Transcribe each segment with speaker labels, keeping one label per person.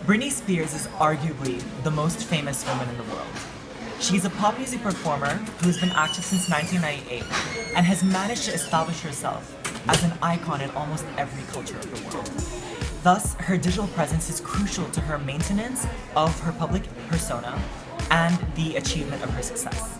Speaker 1: Britney Spears is arguably the most famous woman in the world. She's a pop music performer who's been active since 1998 and has managed to establish herself as an icon in almost every culture of the world. Thus, her digital presence is crucial to her maintenance of her public persona and the achievement of her success.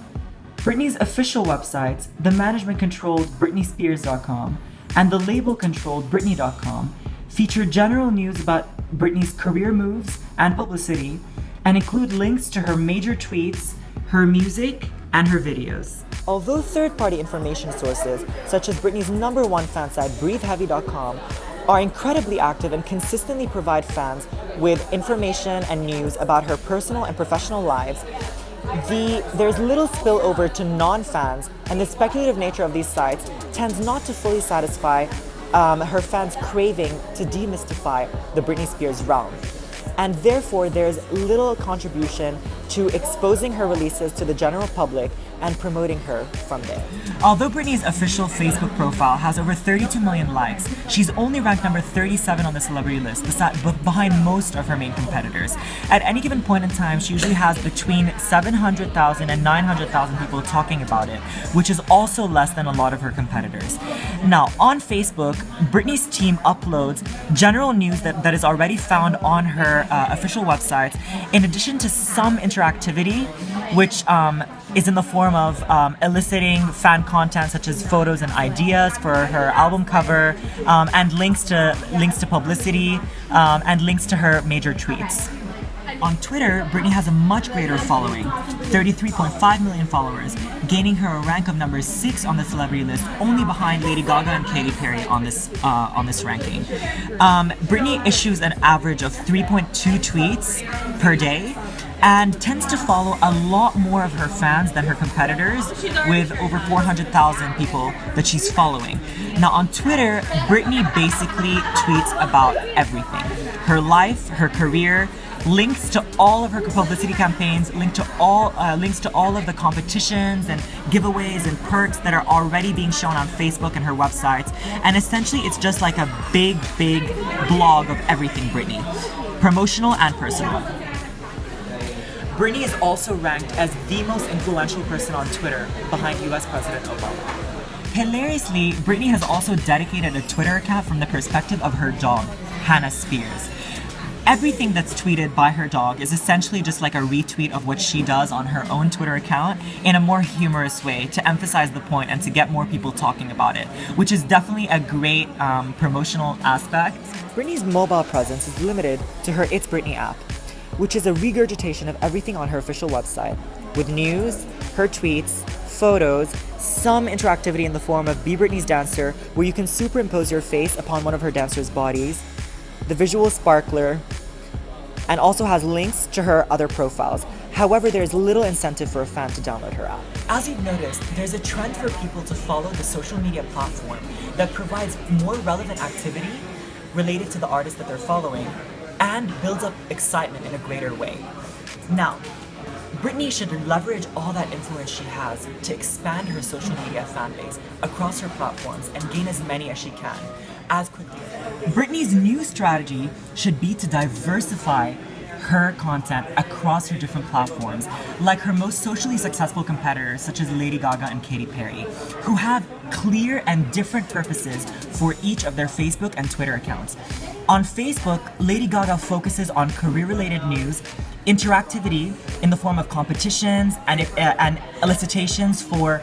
Speaker 1: Britney's official websites, the management-controlled BritneySpears.com and the label-controlled Britney.com, feature general news about Britney's career moves and publicity and include links to her major tweets, her music, and her videos. Although third-party information sources, such as Britney's #1 fan site, BreatheHeavy.com, are incredibly active and consistently provide fans with information and news about her personal and professional lives, there's little spillover to non-fans, and the speculative nature of these sites tends not to fully satisfy her fans' craving to demystify the Britney Spears realm. And therefore, there's little contribution to exposing her releases to the general public and promoting her from there. Although Britney's official Facebook profile has over 32 million likes, she's only ranked number 37 on the celebrity list, behind most of her main competitors. At any given point in time, she usually has between 700,000 and 900,000 people talking about it, which is also less than a lot of her competitors. Now, on Facebook, Britney's team uploads general news that is already found on her official websites, in addition to some interactivity, which is in the form of eliciting fan content such as photos and ideas for her album cover, and links to publicity, and links to her major tweets. On Twitter, Britney has a much greater following, 33.5 million followers, gaining her a rank of number 6 on the celebrity list, only behind Lady Gaga and Katy Perry on this ranking. Britney issues an average of 3.2 tweets per day, and tends to follow a lot more of her fans than her competitors, with over 400,000 people that she's following. Now on Twitter, Britney basically tweets about everything. Her life, her career, links to all of her publicity campaigns, links to all of the competitions and giveaways and perks that are already being shown on Facebook and her websites. And essentially it's just like a big blog of everything Britney, promotional and personal. Britney is also ranked as the most influential person on Twitter, behind US President Obama. Hilariously, Britney has also dedicated a Twitter account from the perspective of her dog, Hannah Spears. Everything that's tweeted by her dog is essentially just like a retweet of what she does on her own Twitter account in a more humorous way to emphasize the point and to get more people talking about it, which is definitely a great promotional aspect. Britney's mobile presence is limited to her It's Britney app, which is a regurgitation of everything on her official website, with news, her tweets, photos, some interactivity in the form of Be Britney's Dancer, where you can superimpose your face upon one of her dancers' bodies, the visual sparkler, and also has links to her other profiles. However, there's little incentive for a fan to download her app. As you've noticed, there's a trend for people to follow the social media platform that provides more relevant activity related to the artist that they're following and builds up excitement in a greater way. Now, Britney should leverage all that influence she has to expand her social media fan base across her platforms and gain as many as she can, as quickly. Britney's new strategy should be to diversify her content across her different platforms, like her most socially successful competitors such as Lady Gaga and Katy Perry, who have clear and different purposes for each of their Facebook and Twitter accounts. On Facebook, Lady Gaga focuses on career-related news, interactivity in the form of competitions and elicitations for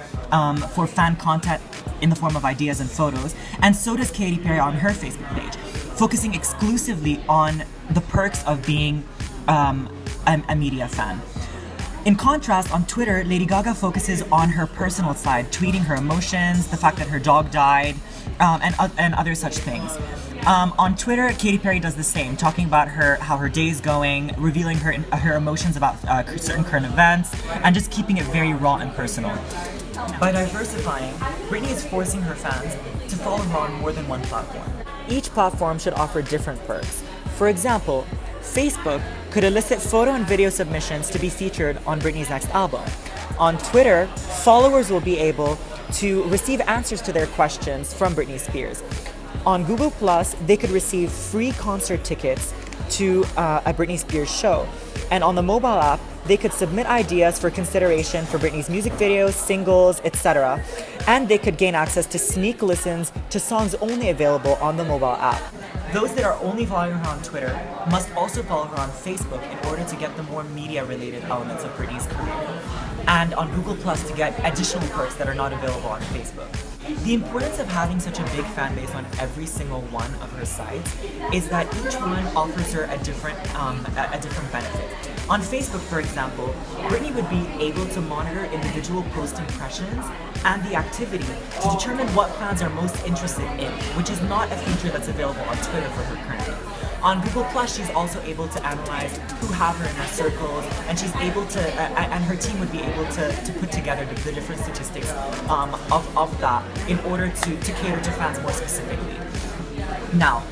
Speaker 1: fan content in the form of ideas and photos, and so does Katy Perry on her Facebook page, focusing exclusively on the perks of being a media fan. In contrast, on Twitter, Lady Gaga focuses on her personal side, tweeting her emotions, the fact that her dog died, and other such things. On Twitter, Katy Perry does the same, talking about how her day's going, revealing her emotions about certain current events, and just keeping it very raw and personal. By diversifying, Britney is forcing her fans to follow her on more than one platform. Each platform should offer different perks. For example, Facebook could elicit photo and video submissions to be featured on Britney's next album. On Twitter, followers will be able to receive answers to their questions from Britney Spears. On Google Plus, they could receive free concert tickets to a Britney Spears show. And on the mobile app, they could submit ideas for consideration for Britney's music videos, singles, etc. And they could gain access to sneak listens to songs only available on the mobile app. Those that are only following her on Twitter must also follow her on Facebook in order to get the more media-related elements of Britney's career, and on Google Plus to get additional perks that are not available on Facebook. The importance of having such a big fan base on every single one of her sites is that each one offers her a different benefit. On Facebook, for example, Britney would be able to monitor individual post impressions and the activity to determine what fans are most interested in, which is not a feature that's available on Twitter for her currently. On Google Plus, she's also able to analyze who have her in her circles, and she's able to, and her team would be able to put together the different statistics of that in order to cater to fans more specifically. Now,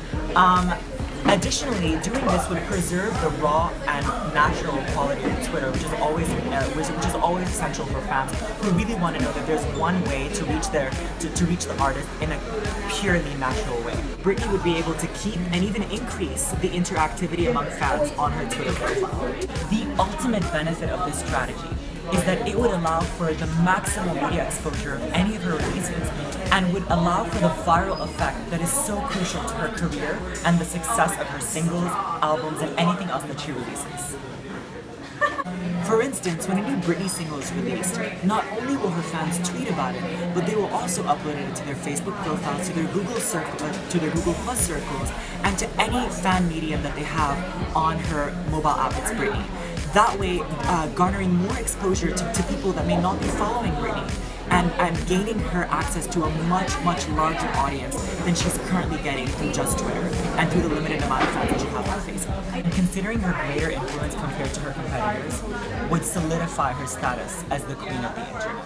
Speaker 1: additionally, doing this would preserve the raw and natural quality of Twitter, which is always essential for fans who really want to know that there's one way to reach the artist in a purely natural way. Britney would be able to keep and even increase the interactivity among fans on her Twitter profile. The ultimate benefit of this strategy is that it would allow for the maximum media exposure of any of her releases and would allow for the viral effect that is so crucial to her career and the success of her singles, albums, and anything else that she releases. For instance, when a new Britney single is released, not only will her fans tweet about it, but they will also upload it to their Facebook profiles, to their Google Plus circles, and to any fan medium that they have on her mobile app, It's Britney. That way, garnering more exposure to people that may not be following Britney, and gaining her access to a much, much larger audience than she's currently getting through just Twitter and through the limited amount of fans that she has on Facebook. And considering her greater influence compared to her competitors would solidify her status as the queen of the internet.